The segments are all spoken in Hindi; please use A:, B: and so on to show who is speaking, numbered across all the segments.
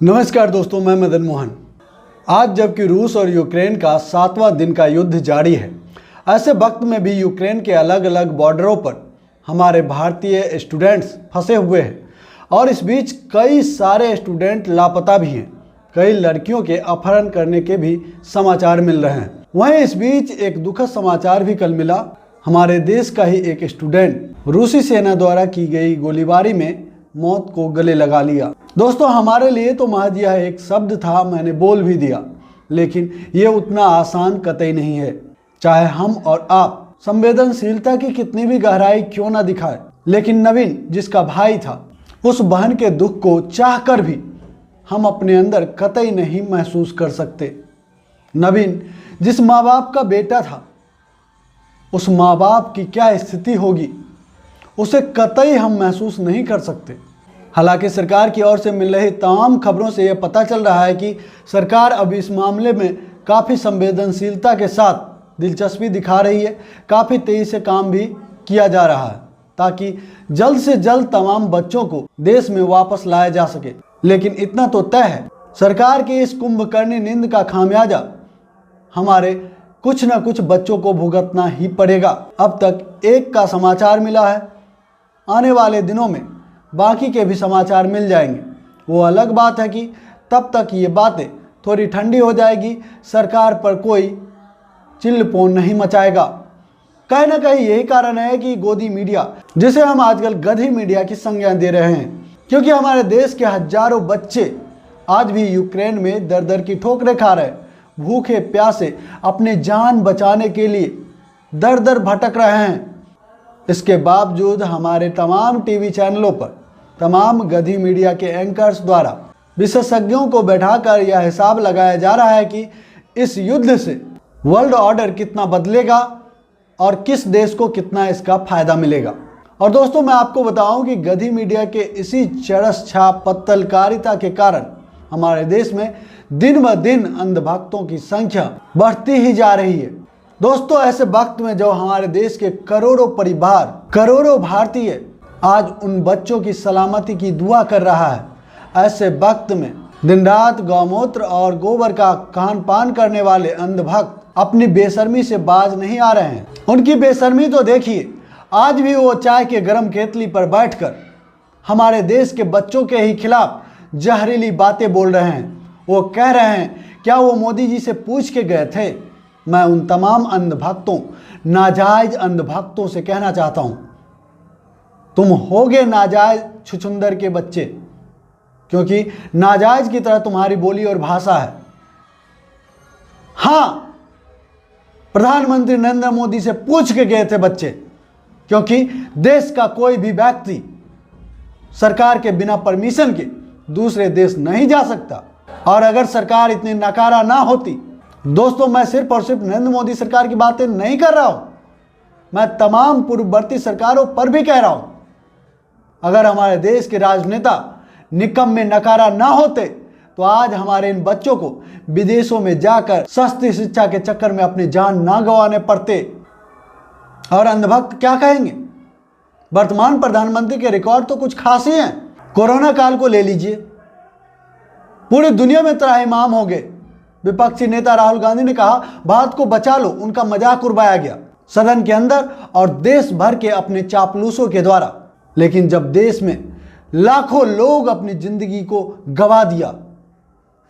A: नमस्कार दोस्तों, मैं मदन मोहन। आज जबकि रूस और यूक्रेन का 7वां दिन का युद्ध जारी है, ऐसे वक्त में भी यूक्रेन के अलग अलग बॉर्डरों पर हमारे भारतीय स्टूडेंट्स फंसे हुए हैं और इस बीच कई सारे स्टूडेंट लापता भी हैं। कई लड़कियों के अपहरण करने के भी समाचार मिल रहे हैं। वहीं इस बीच एक दुखद समाचार भी कल मिला। हमारे देश का ही एक स्टूडेंट रूसी सेना द्वारा की गई गोलीबारी में मौत को गले लगा लिया। दोस्तों, हमारे लिए तो महज यह एक शब्द था, मैंने बोल भी दिया, लेकिन ये उतना आसान कतई नहीं है। चाहे हम और आप संवेदनशीलता की कितनी भी गहराई क्यों ना दिखाए, लेकिन नवीन जिसका भाई था, उस बहन के दुख को चाहकर भी हम अपने अंदर कतई नहीं महसूस कर सकते। नवीन जिस माँ बाप का बेटा था, उस माँ बाप की क्या स्थिति होगी उसे कतई हम महसूस नहीं कर सकते। हालांकि सरकार की ओर से मिल रही तमाम खबरों से यह पता चल रहा है कि सरकार अब इस मामले में काफ़ी संवेदनशीलता के साथ दिलचस्पी दिखा रही है। काफ़ी तेज़ी से काम भी किया जा रहा है ताकि जल्द से जल्द तमाम बच्चों को देश में वापस लाया जा सके। लेकिन इतना तो तय है, सरकार की इस कुंभकर्णी नींद का खामियाजा हमारे कुछ न कुछ बच्चों को भुगतना ही पड़ेगा। अब तक एक का समाचार मिला है, आने वाले दिनों में बाकी के भी समाचार मिल जाएंगे। वो अलग बात है कि तब तक ये बातें थोड़ी ठंडी हो जाएगी, सरकार पर कोई चिल्लपोन नहीं मचाएगा। कहीं ना कहीं यही कारण है कि गोदी मीडिया, जिसे हम आजकल गधी मीडिया की संज्ञा दे रहे हैं, क्योंकि हमारे देश के हजारों बच्चे आज भी यूक्रेन में दर दर की ठोकरें खा रहे, भूखे प्यासे अपनी जान बचाने के लिए दर दर भटक रहे हैं। इसके बावजूद हमारे तमाम टीवी चैनलों पर तमाम गधी मीडिया के एंकर्स द्वारा विशेषज्ञों को बैठाकर यह हिसाब लगाया जा रहा है कि इस युद्ध से वर्ल्ड ऑर्डर कितना बदलेगा और किस देश को कितना इसका फायदा मिलेगा। और दोस्तों, मैं आपको बताऊं कि गधी मीडिया के इसी चरस छाप पत्तलकारिता के कारण हमारे देश में दिन ब दिन अंधभक्तों की संख्या बढ़ती ही जा रही है। दोस्तों, ऐसे वक्त में जो हमारे देश के करोड़ों परिवार, करोड़ों भारतीय आज उन बच्चों की सलामती की दुआ कर रहा है, ऐसे वक्त में दिन रात गौमूत्र और गोबर का खान पान करने वाले अंधभक्त अपनी बेशर्मी से बाज नहीं आ रहे हैं। उनकी बेशर्मी तो देखिए, आज भी वो चाय के गर्म केतली पर बैठकर हमारे देश के बच्चों के ही खिलाफ जहरीली बातें बोल रहे हैं। वो कह रहे हैं, क्या वो मोदी जी से पूछ के गए थे? मैं उन तमाम अंधभक्तों, नाजायज अंधभक्तों से कहना चाहता हूं, तुम होगे नाजायज छुछुंदर के बच्चे, क्योंकि नाजायज की तरह तुम्हारी बोली और भाषा है। हां, प्रधानमंत्री नरेंद्र मोदी से पूछ के गए थे बच्चे, क्योंकि देश का कोई भी व्यक्ति सरकार के बिना परमिशन के दूसरे देश नहीं जा सकता। और अगर सरकार इतनी नकारा ना होती, दोस्तों, मैं सिर्फ और सिर्फ नरेंद्र मोदी सरकार की बातें नहीं कर रहा हूं, मैं तमाम पूर्ववर्ती सरकारों पर भी कह रहा हूं, अगर हमारे देश के राजनेता निकम्मे नकारा ना होते तो आज हमारे इन बच्चों को विदेशों में जाकर सस्ती शिक्षा के चक्कर में अपनी जान ना गंवाने पड़ते। और अंधभक्त क्या कहेंगे? वर्तमान प्रधानमंत्री के रिकॉर्ड तो कुछ खास ही हैं। कोरोना काल को ले लीजिए, पूरी दुनिया में त्राहिमाम हो गए। विपक्षी नेता राहुल गांधी ने कहा, भारत को बचा लो, उनका मजाक उड़ाया गया सदन के अंदर और देश भर के अपने चापलूसों के द्वारा। लेकिन जब देश में लाखों लोग अपनी जिंदगी को गंवा दिया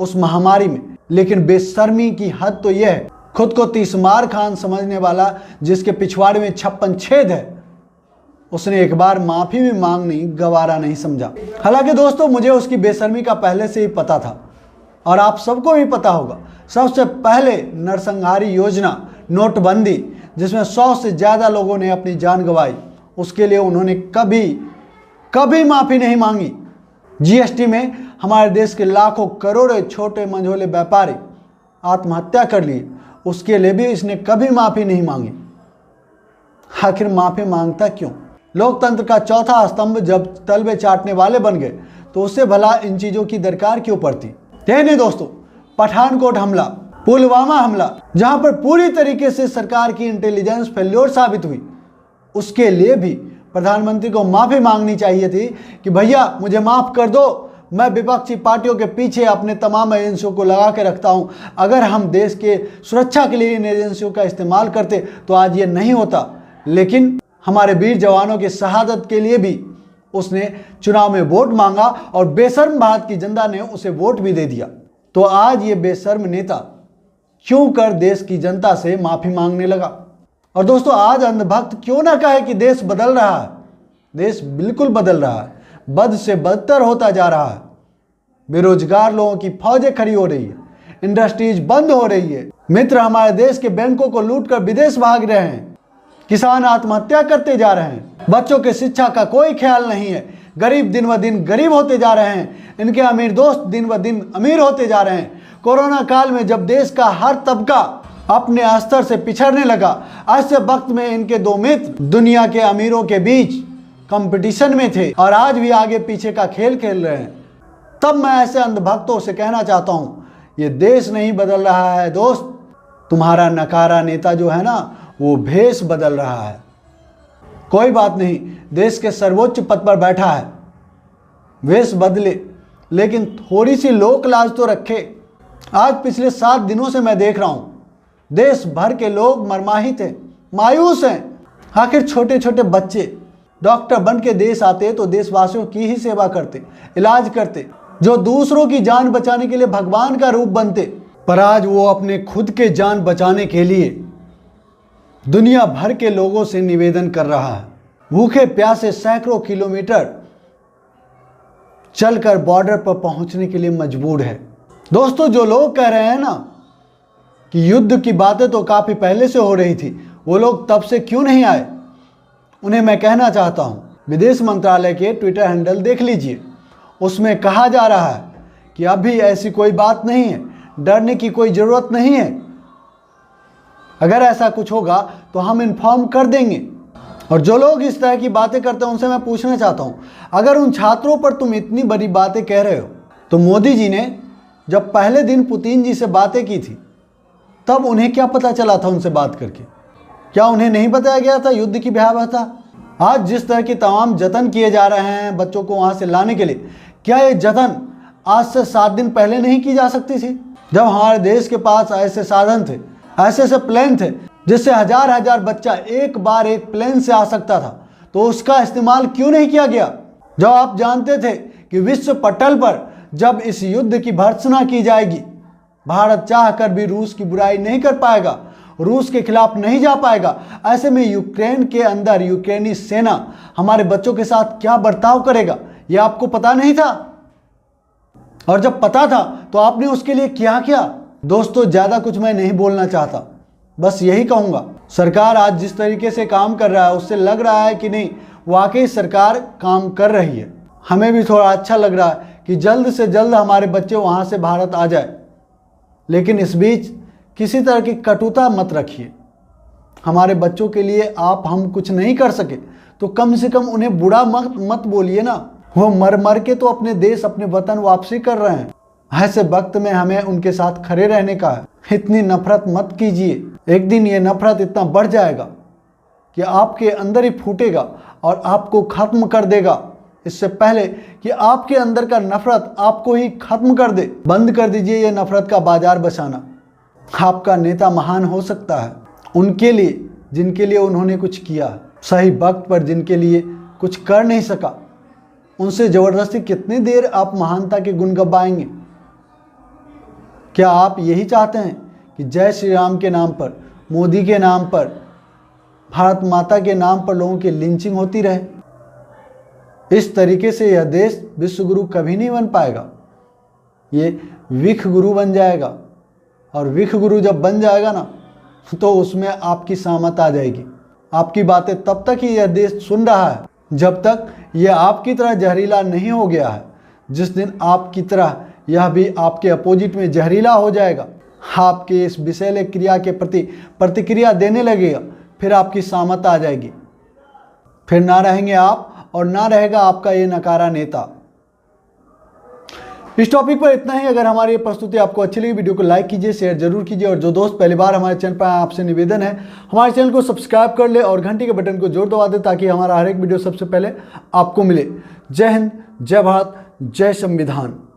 A: उस महामारी में, लेकिन बेशर्मी की हद तो यह है, खुद को तीसमार खान समझने वाला, जिसके पिछवाड़े में 56 छेद है, उसने एक बार माफी भी मांगनी गवारा नहीं समझा। हालांकि दोस्तों, मुझे उसकी बेशर्मी का पहले से ही पता था और आप सबको भी पता होगा। सबसे पहले नरसंहारी योजना नोटबंदी, जिसमें 100 से ज़्यादा लोगों ने अपनी जान गंवाई, उसके लिए उन्होंने कभी माफ़ी नहीं मांगी। जीएसटी में हमारे देश के लाखों करोड़ों छोटे मंझोले व्यापारी आत्महत्या कर लिए, उसके लिए भी इसने कभी माफ़ी नहीं मांगी। आखिर माफ़ी मांगता क्यों? लोकतंत्र का चौथा स्तंभ जब तलबे चाटने वाले बन गए तो उससे भला इन चीज़ों की दरकार क्यों पड़ती? नहीं दोस्तों, पठानकोट हमला, पुलवामा हमला, जहां पर पूरी तरीके से सरकार की इंटेलिजेंस फेल्योर साबित हुई, उसके लिए भी प्रधानमंत्री को माफ़ी मांगनी चाहिए थी कि भैया मुझे माफ़ कर दो, मैं विपक्षी पार्टियों के पीछे अपने तमाम एजेंसियों को लगा के रखता हूं। अगर हम देश के सुरक्षा के लिए इन एजेंसियों का इस्तेमाल करते तो आज ये नहीं होता, लेकिन हमारे वीर जवानों की शहादत के लिए भी उसने चुनाव में वोट मांगा और बेशर्म भारत की जनता ने उसे वोट भी दे दिया। तो आज ये बेशर्म नेता क्यों कर देश की जनता से माफी मांगने लगा? और दोस्तों, आज अंधभक्त क्यों ना कहे कि देश बदल रहा है। देश बिल्कुल बदल रहा है, बद से बदतर होता जा रहा है। बेरोजगार लोगों की फौजें खड़ी हो रही है, इंडस्ट्रीज बंद हो रही है, मित्र हमारे देश के बैंकों को लूटकर विदेश भाग रहे हैं, किसान आत्महत्या करते जा रहे हैं, बच्चों के शिक्षा का कोई ख्याल नहीं है, गरीब दिन ब दिन गरीब होते जा रहे हैं, इनके अमीर दोस्त दिन ब दिन अमीर होते जा रहे हैं। कोरोना काल में जब देश का हर तबका अपने स्तर से पिछड़ने लगा, ऐसे वक्त में इनके दो मित्र दुनिया के अमीरों के बीच कंपटीशन में थे और आज भी आगे पीछे का खेल खेल रहे हैं। तब मैं ऐसे अंधभक्तों से कहना चाहता हूं, ये देश नहीं बदल रहा है दोस्त, तुम्हारा नकारा नेता जो है ना वो भेष बदल रहा है। कोई बात नहीं, देश के सर्वोच्च पद पर बैठा है, वेश बदले लेकिन थोड़ी सी लोक लाज तो रखे। आज पिछले 7 दिनों से मैं देख रहा हूं, देश भर के लोग मर्माहित हैं, मायूस हैं। आखिर छोटे छोटे बच्चे डॉक्टर बन के देश आते तो देशवासियों की ही सेवा करते, इलाज करते, जो दूसरों की जान बचाने के लिए भगवान का रूप बनते। पर आज वो अपने खुद के जान बचाने के लिए दुनिया भर के लोगों से निवेदन कर रहा है। भूखे प्यासे सैकड़ों किलोमीटर चलकर बॉर्डर पर पहुंचने के लिए मजबूर है। दोस्तों, जो लोग कह रहे हैं ना कि युद्ध की बातें तो काफी पहले से हो रही थी, वो लोग तब से क्यों नहीं आए? उन्हें मैं कहना चाहता हूं, विदेश मंत्रालय के ट्विटर हैंडल देख लीजिए, उसमें कहा जा रहा है कि अभी ऐसी कोई बात नहीं है, डरने की कोई ज़रूरत नहीं है। अगर ऐसा कुछ होगा तो हम इन्फॉर्म कर देंगे। और जो लोग इस तरह की बातें करते हैं उनसे मैं पूछना चाहता हूं, अगर उन छात्रों पर तुम इतनी बड़ी बातें कह रहे हो तो मोदी जी ने जब पहले दिन पुतिन जी से बातें की थी तब उन्हें क्या पता चला था उनसे बात करके? क्या उन्हें नहीं बताया गया था युद्ध की भयावहता? आज जिस तरह के तमाम जतन किए जा रहे हैं बच्चों को वहां से लाने के लिए, क्या ये जतन आज से 7 दिन पहले नहीं की जा सकती थी, जब हमारे देश के पास ऐसे साधन थे, ऐसे प्लेन थे जिससे हजार बच्चा एक बार एक प्लेन से आ सकता था? तो उसका इस्तेमाल क्यों नहीं किया गया? जब आप जानते थे कि विश्व पटल पर जब इस युद्ध की भर्त्सना की जाएगी, भारत चाहकर भी रूस की बुराई नहीं कर पाएगा, रूस के खिलाफ नहीं जा पाएगा। ऐसे में यूक्रेन के अंदर यूक्रेनी सेना हमारे बच्चों के साथ क्या बर्ताव करेगा, यह आपको पता नहीं था? और जब पता था तो आपने उसके लिए क्या किया? दोस्तों, ज्यादा कुछ मैं नहीं बोलना चाहता, बस यही कहूंगा, सरकार आज जिस तरीके से काम कर रहा है उससे लग रहा है कि नहीं वाकई सरकार काम कर रही है। हमें भी थोड़ा अच्छा लग रहा है कि जल्द से जल्द हमारे बच्चे वहां से भारत आ जाए, लेकिन इस बीच किसी तरह की कटुता मत रखिए। हमारे बच्चों के लिए आप हम कुछ नहीं कर सके तो कम से कम उन्हें बुरा मत बोलिए ना। वो मर मर के तो अपने देश अपने वतन वापसी कर रहे हैं। ऐसे वक्त में हमें उनके साथ खड़े रहने का है। इतनी नफरत मत कीजिए, एक दिन ये नफरत इतना बढ़ जाएगा कि आपके अंदर ही फूटेगा और आपको खत्म कर देगा। इससे पहले कि आपके अंदर का नफरत आपको ही खत्म कर दे, बंद कर दीजिए ये नफरत का बाजार बसाना। आपका नेता महान हो सकता है उनके लिए जिनके लिए उन्होंने कुछ किया, सही वक्त पर जिनके लिए कुछ कर नहीं सका, उनसे जबरदस्ती कितनी देर आप महानता के गुण गवाएंगे? क्या आप यही चाहते हैं कि जय श्री राम के नाम पर, मोदी के नाम पर, भारत माता के नाम पर लोगों की लिंचिंग होती रहे? इस तरीके से यह देश विश्व गुरु कभी नहीं बन पाएगा, ये विख गुरु बन जाएगा। और विख गुरु जब बन जाएगा ना तो उसमें आपकी सामत आ जाएगी। आपकी बातें तब तक ही यह देश सुन रहा है जब तक यह आपकी तरह जहरीला नहीं हो गया है। जिस दिन आपकी तरह यह भी आपके अपोजिट में जहरीला हो जाएगा, आपके इस विषैले क्रिया के प्रति प्रतिक्रिया देने लगेगा, फिर आपकी सामत आ जाएगी। फिर ना रहेंगे आप और ना रहेगा आपका ये नकारा नेता। इस टॉपिक पर इतना ही। अगर हमारी ये प्रस्तुति आपको अच्छी लगी, वीडियो को लाइक कीजिए, शेयर जरूर कीजिए। और जो दोस्त पहली बार हमारे चैनल पर आए, आपसे निवेदन है हमारे चैनल को सब्सक्राइब कर ले और घंटी के बटन को जोर दबा दे ताकि हमारा हर एक वीडियो सबसे पहले आपको मिले। जय हिंद, जय भारत, जय संविधान।